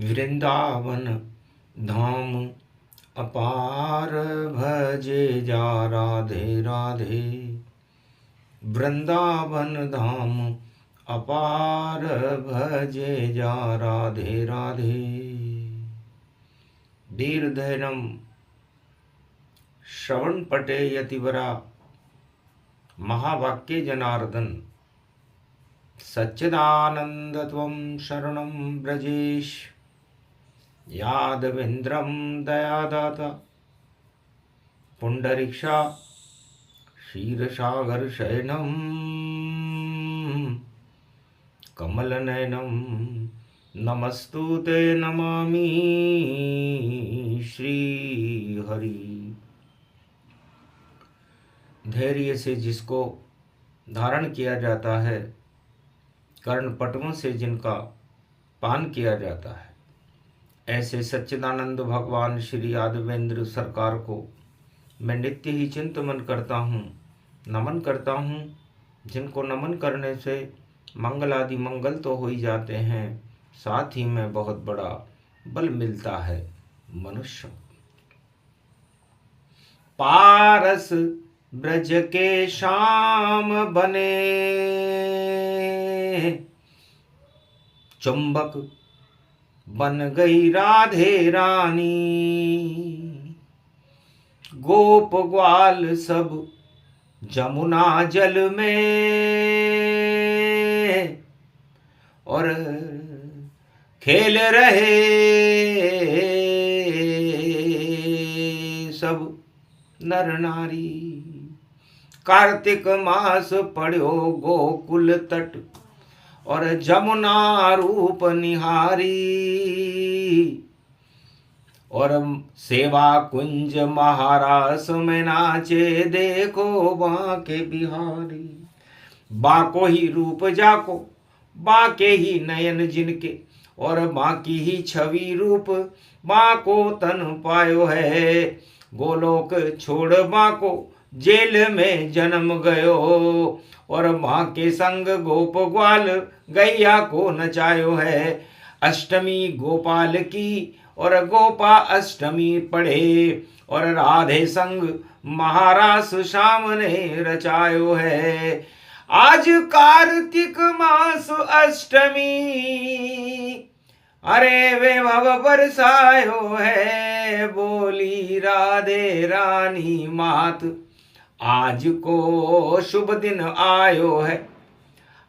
वृंदावन धाम अपार भजे जा राधे राधे। वृंदावन धाम अपार भजे जा राधे राधे। दीर्घनम श्रवण पटे यतिवरा महावाक्य जनार्दन सच्चिदानंद त्वं शरणं ब्रजेश यादवेन्द्रं दयादाता पुंडरीक्षा क्षीरसागर शयनं कमलनयनं नमस्तुते नमामि श्री हरि। धैर्य से जिसको धारण किया जाता है, कर्णपटुओं से जिनका पान किया जाता है, ऐसे सच्चिदानंद भगवान श्री यादवेंद्र सरकार को मैं नित्य ही चिंतन करता हूँ, नमन करता हूँ। जिनको नमन करने से मंगल आदि मंगल तो हो ही जाते हैं, साथ ही में बहुत बड़ा बल मिलता है मनुष्य। पारस ब्रज के श्याम बने चुंबक बन गई राधे रानी। गोप ग्वाल सब जमुना जल में और खेल रहे सब नर नारी। कार्तिक मास पड़ो गोकुल तट और जमुना रूप निहारी। और सेवा कुंज महारास में नाचे देखो बांके बिहारी। बाको ही रूप जाको बाके ही नयन जिनके और बाकी ही छवि रूप बाको तन पायो है। गोलोक छोड़ बाको जेल में जन्म गयो और माँ के संग गोप ग्वाल गैया को नचायो है। अष्टमी गोपाल की और गोपा अष्टमी पढ़े और राधे संग महारास श्याम ने रचायो है। आज कार्तिक मास अष्टमी अरे वे भव बरसायो है। बोली राधे रानी मात आज को शुभ दिन आयो है।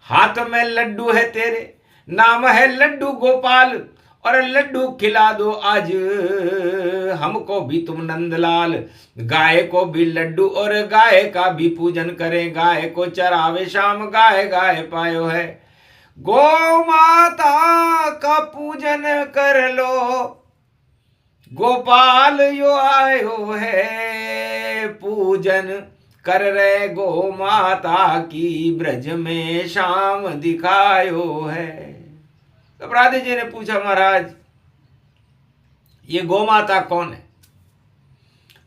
हाथ में लड्डू है तेरे, नाम है लड्डू गोपाल और लड्डू खिला दो आज हमको भी तुम नंदलाल। गाय को भी लड्डू और गाय का भी पूजन करें। गाय को चरावे शाम गाय गाय पायो है। गौ माता का पूजन कर लो गोपाल यो आयो है। पूजन कर रहे गो माता की ब्रज में शाम दिखायो है। तब राधे जी ने पूछा महाराज ये गो माता कौन है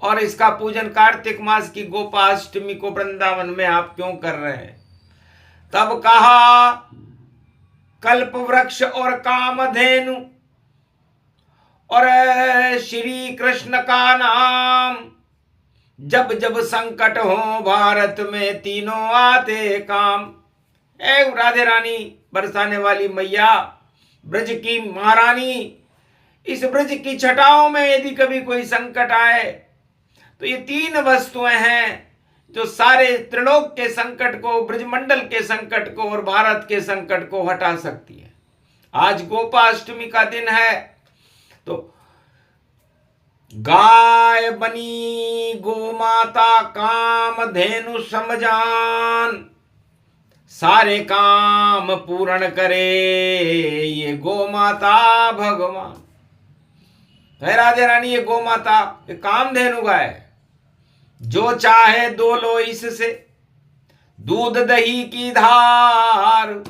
और इसका पूजन कार्तिक मास की गोपाष्टमी को वृंदावन में आप क्यों कर रहे हैं। तब कहा कल्प वृक्ष और कामधेनु और श्री कृष्ण का नाम। जब जब संकट हो भारत में तीनों आते काम। ए राधे रानी बरसाने वाली मैया, ब्रज की महारानी, इस ब्रज की छटाओं में यदि कभी कोई संकट आए तो ये तीन वस्तुएं हैं जो सारे त्रिलोक के संकट को, ब्रजमंडल के संकट को और भारत के संकट को हटा सकती है। आज गोपाष्टमी का दिन है तो गाय बनी गो माता काम धेनु समजान। सारे काम पूर्ण करे ये गो माता भगवान। है राधे रानी ये गो माता ये कामधेनु गाय जो चाहे दो लो इससे दूध दही की धार।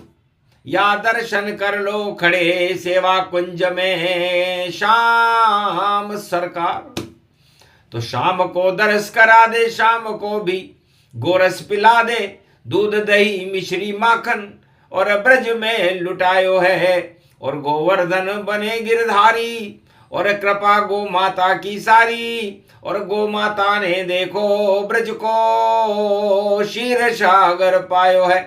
या दर्शन कर लो खड़े सेवा कुंज में शाम सरकार। तो शाम को दरस करा दे, शाम को भी गोरस पिला दे। दूध दही मिश्री माखन और ब्रज में लुटायो है। और गोवर्धन बने गिरधारी, और कृपा गो माता की सारी, और गो माता ने देखो ब्रज को क्षीर सागर पायो है।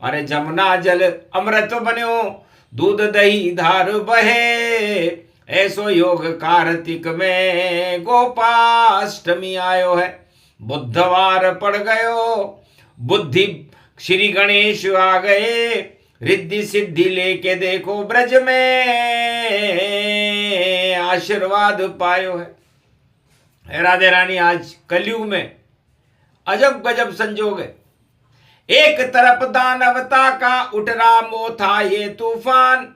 अरे जमुना जल अमृत बन्यो, दूध दही धार बहे, ऐसो योग कार्तिक में गोपाष्टमी आयो है। बुधवार पड़ गयो, बुद्धि श्री गणेश आ गए, रिद्धि सिद्धि लेके देखो ब्रज में आशीर्वाद पायो है। राधे रानी, आज कलयुग में अजब गजब संजोग है। एक तरफ दानवता का उठ रहा मोथा ये तूफान,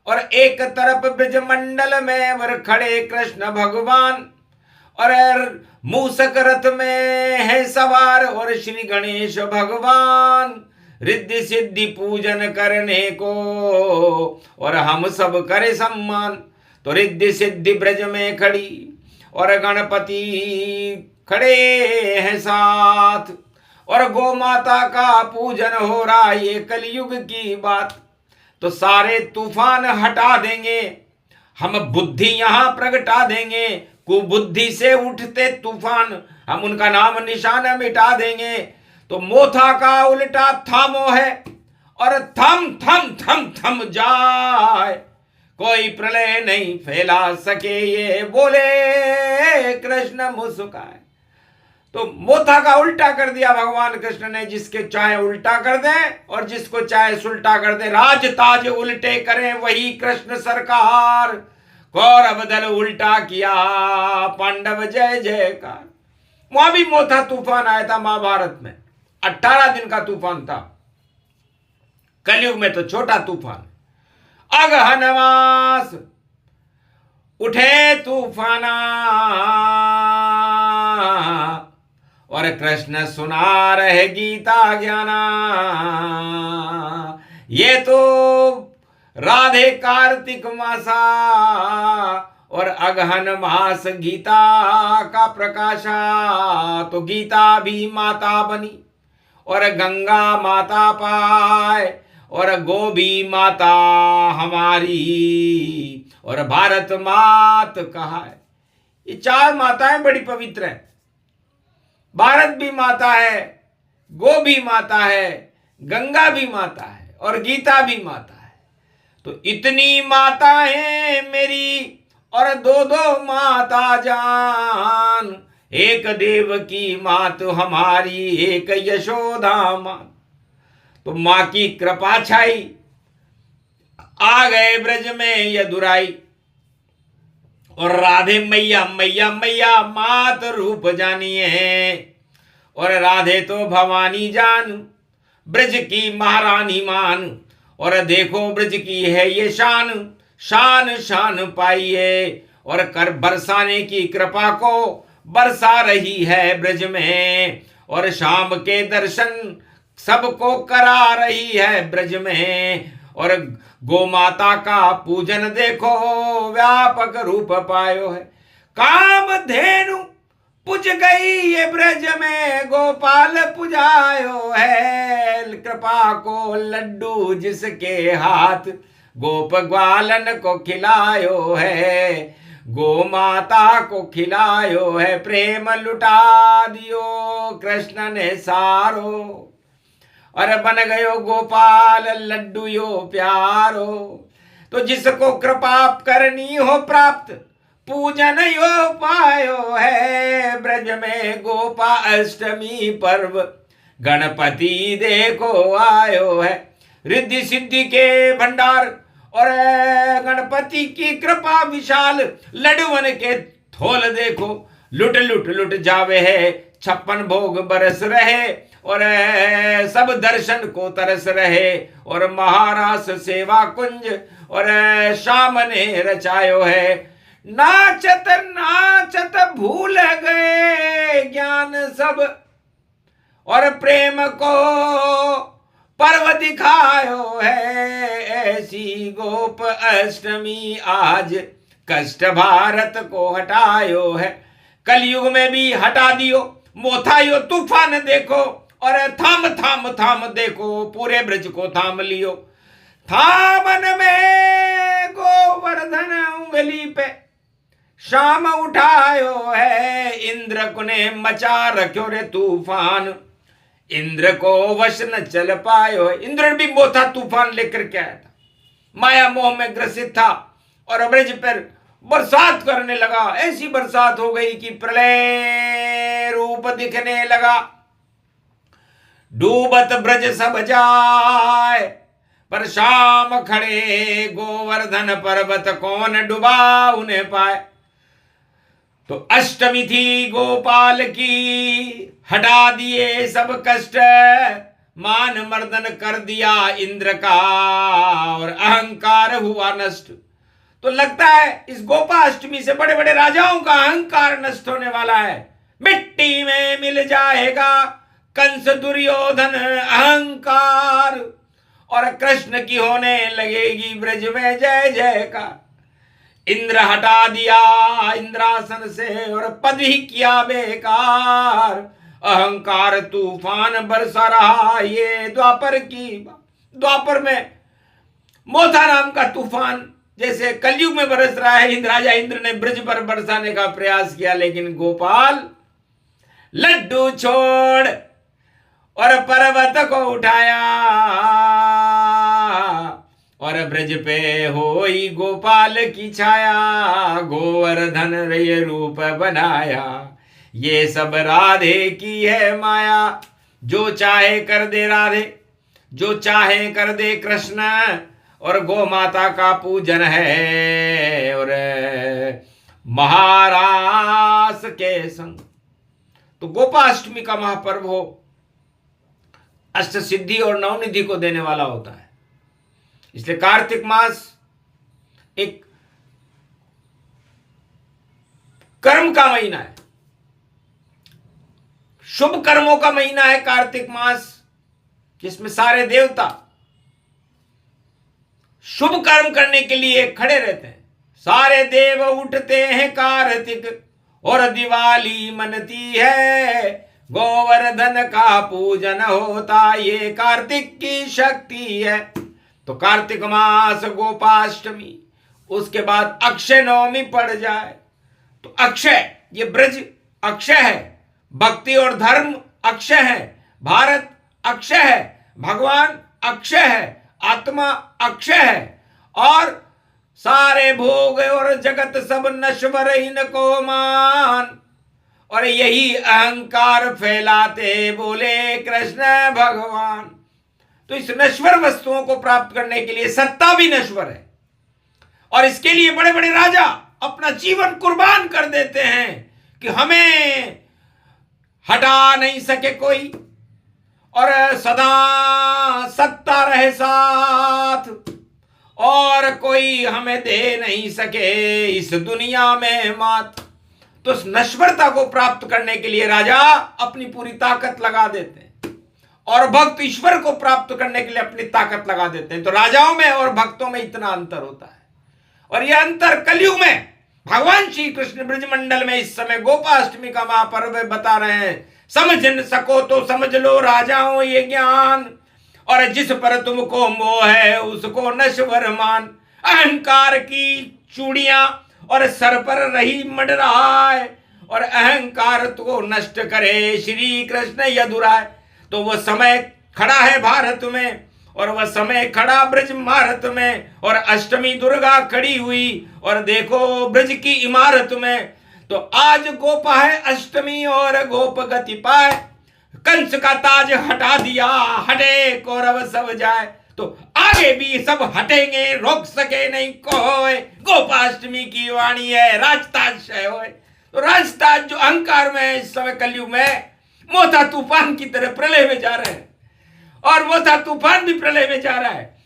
और एक तरफ ब्रजमंडल में वर खड़े कृष्ण भगवान, और मूसक रथ में है सवार और श्री गणेश भगवान। रिद्धि सिद्धि पूजन करने को और हम सब करे सम्मान। तो रिद्धि सिद्धि ब्रज में खड़ी और गणपति खड़े हैं साथ, और गौ माता का पूजन हो रहा ये कलयुग की बात। तो सारे तूफान हटा देंगे हम, बुद्धि यहां प्रगटा देंगे। कुबुद्धि से उठते तूफान हम उनका नाम निशान मिटा देंगे। तो मोथा का उल्टा थामो है, और थम थम थम थम जाए, कोई प्रलय नहीं फैला सके ये बोले कृष्ण मुस्काए। तो मोथा का उल्टा कर दिया भगवान कृष्ण ने, जिसके चाहे उल्टा कर दे और जिसको चाहे सुल्टा कर दे। राज ताज उल्टे करें वही कृष्ण सरकार, कौरव दल उल्टा किया पांडव जय जयकार। वहां भी मोथा तूफान आया था महाभारत में, 18 दिन का तूफान था। कलयुग में तो छोटा तूफान। अगहन मास उठे तूफाना, और कृष्ण सुना रहे गीता ज्ञाना। ये तो राधे कार्तिक मासा, और अगहन मास गीता का प्रकाशा। तो गीता भी माता बनी और गंगा माता पाए, और गो भी माता हमारी, और भारत मात कहा है। ये 4 माताएं बड़ी पवित्र हैं। भारत भी माता है, गो भी माता है, गंगा भी माता है, और गीता भी माता है। तो इतनी माताएं मेरी और 2-2 माता जान, एक देव की मात हमारी, एक यशोदा मां। तो मां की कृपा छाई, आ गए ब्रज में यदुराई, और राधे मैया मैया मैया मात रूप जानिए। और राधे तो भवानी जान, ब्रज की महारानी मान, और देखो ब्रज की है ये शान, शान शान पाइए। और कर बरसाने की कृपा को बरसा रही है ब्रज में, और शाम के दर्शन सबको करा रही है ब्रज में। और गो माता का पूजन देखो व्यापक रूप पायो है। काम धेनु पुज गई ये ब्रज में, गोपाल पुजायो है। कृपा को लड्डू जिसके हाथ, गोप ग्वालन को खिलायो है। गो माता को खिलायो है, प्रेम लुटा दियो कृष्ण ने सारो। और बन गयो गोपाल लड्डू यो प्यारो। तो जिसको कृपा करनी हो प्राप्त, पूजन यो पायो है। ब्रज में गोपा अष्टमी पर्व, गणपति देखो आयो है। रिद्धि सिद्धि के भंडार और गणपति की कृपा विशाल, लडुवन के थोल देखो लुट लुट लुट जावे है। 56 भोग बरस रहे और सब दर्शन को तरस रहे। और महारास सेवा कुंज और शाम ने रचायो है। नाचत नाचत भूल गए ज्ञान सब, और प्रेम को पर्व दिखायो है। ऐसी गोप अष्टमी आज कष्ट भारत को हटायो है। कलयुग में भी हटा दियो मोथायो तूफान देखो, और थाम थाम थाम देखो पूरे ब्रज को थाम लियो। था मन में गोवर्धन उंगली पे, शाम उठायो है इंद्र को ने मचा रखो रे तूफान, इंद्र को वश न चल पायो। इंद्र भी मोथा तूफान लेकर के आया था, माया मोह में ग्रसित था और ब्रज पर बरसात करने लगा। ऐसी बरसात हो गई कि प्रलय रूप दिखने लगा। डूबत ब्रज सब जाए पर शाम खड़े, गोवर्धन पर्वत कौन डुबा उन्हें पाए। तो अष्टमी थी गोपाल की, हटा दिए सब कष्ट, मान मर्दन कर दिया इंद्र का और अहंकार हुआ नष्ट। तो लगता है इस गोपाष्टमी से बड़े बड़े राजाओं का अहंकार नष्ट होने वाला है। मिट्टी में मिल जाएगा कंस दुर्योधन अहंकार, और कृष्ण की होने लगेगी ब्रज में जय जयकार। इंद्र हटा दिया इंद्रासन से और पद ही किया बेकार, अहंकार तूफान बरसा रहा ये द्वापर की। द्वापर में मोथा नाम का तूफान जैसे कलयुग में बरस रहा है। राजा इंद्र ने ब्रज पर बरसाने का प्रयास किया, लेकिन गोपाल लड्डू छोड़ और पर्वत को उठाया और ब्रज पे होई गोपाल की छाया। गोवर्धन रे रूप बनाया, ये सब राधे की है माया। जो चाहे कर दे राधे, जो चाहे कर दे कृष्ण, और गौ माता का पूजन है और महारास के संग। तो गोपाष्टमी का महापर्व हो अष्ट सिद्धि और नवनिधि को देने वाला होता है। इसलिए कार्तिक मास एक कर्म का महीना है, शुभ कर्मों का महीना है कार्तिक मास, जिसमें सारे देवता शुभ कर्म करने के लिए खड़े रहते हैं। सारे देव उठते हैं कार्तिक और दिवाली मनती है। गोवर्धन का पूजन होता ये कार्तिक की शक्ति है। तो कार्तिक मास गोपाष्टमी, उसके बाद अक्षय नवमी पड़ जाए तो अक्षय, ये ब्रज अक्षय है, भक्ति और धर्म अक्षय है, भारत अक्षय है, भगवान अक्षय है, आत्मा अक्षय है, और सारे भोग और जगत सब नश्वर इनको मान। और यही अहंकार फैलाते बोले कृष्ण भगवान। तो इस नश्वर वस्तुओं को प्राप्त करने के लिए सत्ता भी नश्वर है, और इसके लिए बड़े बड़े राजा अपना जीवन कुर्बान कर देते हैं कि हमें हटा नहीं सके कोई, और सदा सत्ता रहे साथ, और कोई हमें दे नहीं सके इस दुनिया में मात। तो उस नश्वरता को प्राप्त करने के लिए राजा अपनी पूरी ताकत लगा देते हैं, और भक्त ईश्वर को प्राप्त करने के लिए अपनी ताकत लगा देते हैं। तो राजाओं में और भक्तों में इतना अंतर होता है, और यह अंतर कलयुग में भगवान श्री कृष्ण ब्रजमंडल में इस समय गोपाष्टमी का महापर्व बता रहे हैं। समझ न सको तो समझ लो राजाओं ये ज्ञान, और जिस पर तुमको मोह है उसको नश्वर मान। अहंकार की चूड़ियां और सर पर रही मंडराए, और अहंकार को नष्ट करे श्री कृष्ण यदुराय। तो वह समय खड़ा है भारत में, और वह समय खड़ा ब्रज भारत में, और अष्टमी दुर्गा खड़ी हुई, और देखो ब्रज की इमारत में। तो आज गोपा है अष्टमी और गोप गति पाए, कंस का ताज हटा दिया, हटे कौरव सब जाए। तो आगे भी सब हटेंगे, रोक सके नहीं कोई। गोपाष्टमी की वाणी है राजताज क्षय होए। तो राजताज जो अहंकार में इस समय कलयुग में मोथा तूफान की तरह प्रलय में जा रहे हैं, और मोथा तूफान भी प्रलय में जा रहा है,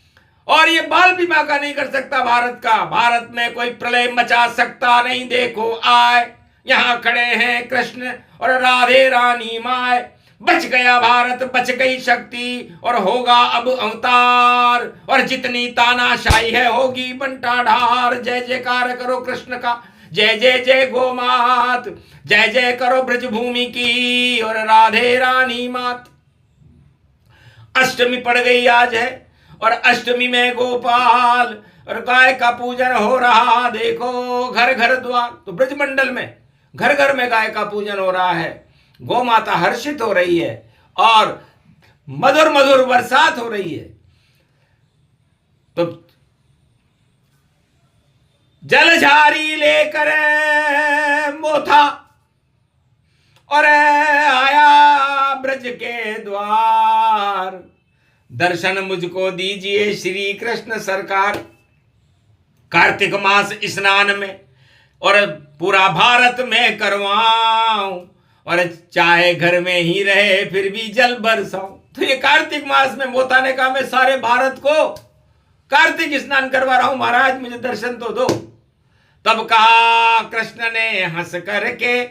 और ये बाल भी बांका नहीं कर सकता भारत का। भारत में कोई प्रलय मचा सकता नहीं। देखो आए यहां खड़े हैं कृष्ण और राधे रानी माए। बच गया भारत, बच गई शक्ति, और होगा अब अवतार, और जितनी तानाशाही है होगी बंटाढार। जय जयकार करो कृष्ण का, जय जय जय गो मात, जय जय करो ब्रज भूमि की और राधे रानी मात। अष्टमी पड़ गई आज है, और अष्टमी में गोपाल और गाय का पूजन हो रहा। देखो घर घर द्वार, तो ब्रजमंडल में घर घर में गाय का पूजन हो रहा है। गौ माता हर्षित हो रही है और मधुर मधुर बरसात हो रही है। तो जलझारी लेकर मोथा और आया ब्रज के द्वार। दर्शन मुझको दीजिए श्री कृष्ण सरकार। कार्तिक मास स्नान में और पूरा भारत में करवाऊं, और चाहे घर में ही रहे फिर भी जल बरसाऊं। तो ये कार्तिक मास में मोता ने कहा मैं सारे भारत को कार्तिक स्नान करवा रहा हूं, महाराज मुझे दर्शन तो दो। तब कहा कृष्ण ने हंस करके,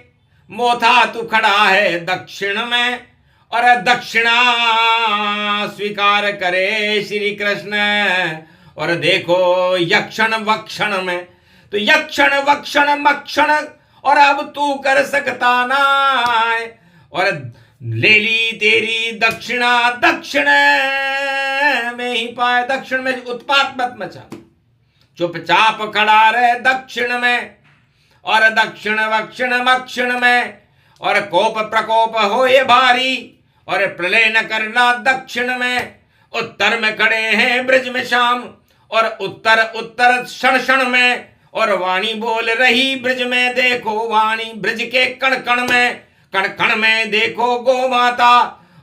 मोथा तू खड़ा है दक्षिण में, और दक्षिणा स्वीकार करे श्री कृष्ण। और देखो यक्षण वक्षण में, तो यक्षण वक्षण मक्षण, और अब तू कर सकता ना, और ले ली तेरी दक्षिणा, दक्षिण में ही पाए। दक्षिण में उत्पात मत मचा, चुपचाप खड़ा रहे दक्षिण में, और दक्षिण वक्षिण मक्षिण में, और कोप प्रकोप हो ये भारी, और प्रलय न करना दक्षिण में। उत्तर में खड़े हैं ब्रज में श्याम, और उत्तर उत्तर क्षण क्षण में, और वाणी बोल रही ब्रज में। देखो वाणी ब्रज के कण कण में, कण कण में देखो गो माता,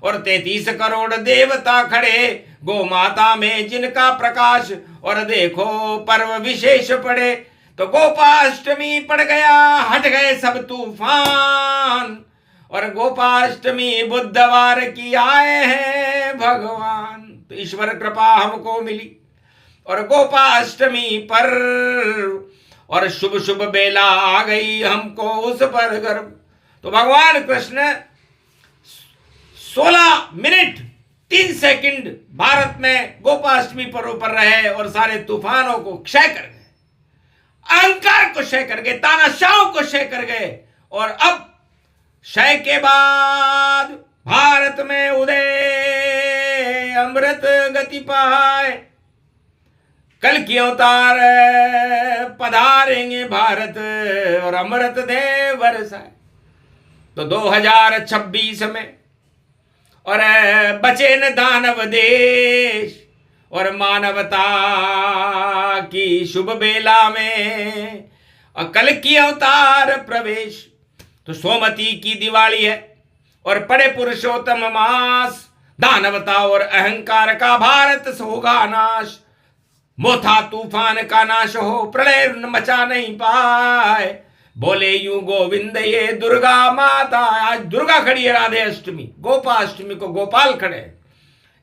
और 33 करोड़ देवता खड़े गो माता में जिनका प्रकाश। और देखो पर्व विशेष पड़े, तो गोपाष्टमी पड़ गया, हट गए सब तूफान, और गोपाष्टमी बुधवार की आए हैं भगवान। तो ईश्वर कृपा हमको मिली और गोपाष्टमी पर, और शुभ शुभ बेला आ गई हमको उस पर गर्व। तो भगवान कृष्ण 16 मिनट 3 सेकंड भारत में गोपाष्टमी पर्व पर रहे और सारे तूफानों को क्षय कर गए, अहंकार को क्षय कर गए, तानाशाहों को क्षय कर गए। और अब क्षय के बाद भारत में उदय अमृत गति पाए, कल की अवतार पधारेंगे भारत और अमृत दे बरसाए। तो 2026 में और बचे न दानव देश, और मानवता की शुभ बेला में कल की अवतार प्रवेश। तो सोमती की दिवाली है और पड़े पुरुषोत्तम मास, दानवता और अहंकार का भारत होगा नाश। मोथा तूफान का नाश हो, प्रलय मचा नहीं पाए, बोले यूं गोविंद ये दुर्गा माता। आज दुर्गा खड़ी है, राधे अष्टमी, गोपाष्टमी को गोपाल खड़े।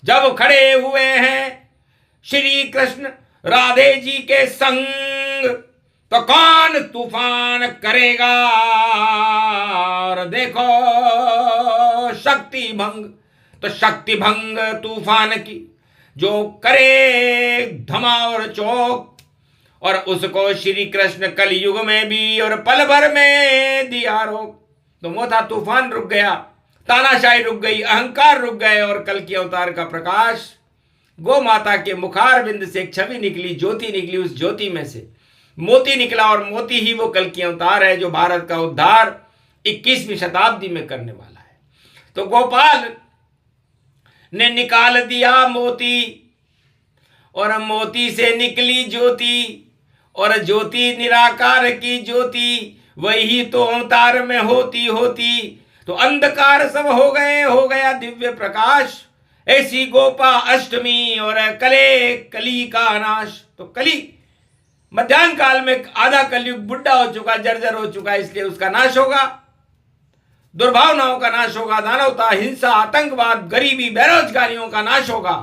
जब खड़े हुए हैं श्री कृष्ण राधे जी के संग, तो कौन तूफान करेगा। और देखो शक्ति भंग, तो शक्ति भंग तूफान की जो करे धमार चौक, और उसको श्री कृष्ण कलयुग में भी और पल भर में दिया रोक। तो मोथा तूफान रुक गया, तानाशाही रुक गई, अहंकार रुक गए, और कल की अवतार का प्रकाश गो माता के मुखार बिंद से एक छवि निकली, ज्योति निकली, उस ज्योति में से मोती निकला, और मोती ही वो कल की अवतार है जो भारत का उद्धार 21वीं शताब्दी में करने वाला है। तो गोपाल ने निकाल दिया मोती, और मोती से निकली ज्योति, और ज्योति निराकार की ज्योति, वही तो अवतार में होती होती तो अंधकार सब हो गया दिव्य प्रकाश। ऐसी गोपा अष्टमी और कली का नाश। तो कली मध्यान्ह काल में आधा कलयुग बुढ़ा हो चुका, जर्जर हो चुका, इसलिए उसका नाश होगा, दुर्भावनाओं का नाश होगा, दानवता, हिंसा, आतंकवाद, गरीबी, बेरोजगारियों का नाश होगा,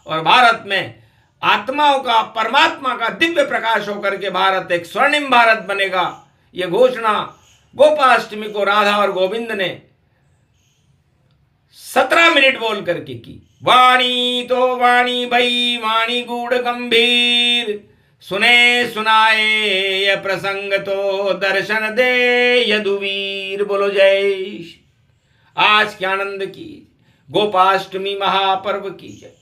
और भारत में आत्माओं का, परमात्मा का दिव्य प्रकाश होकर के भारत एक स्वर्णिम भारत बनेगा। यह घोषणा गोपाष्टमी को राधा और गोविंद ने 17 मिनट बोल करके की। वाणी तो वाणी भई, वाणी गूढ़ गंभीर, सुने सुनाए यह प्रसंग तो दर्शन दे यदुवीर। बोलो जय। आज के आनंद की गोपाष्टमी महापर्व की जय।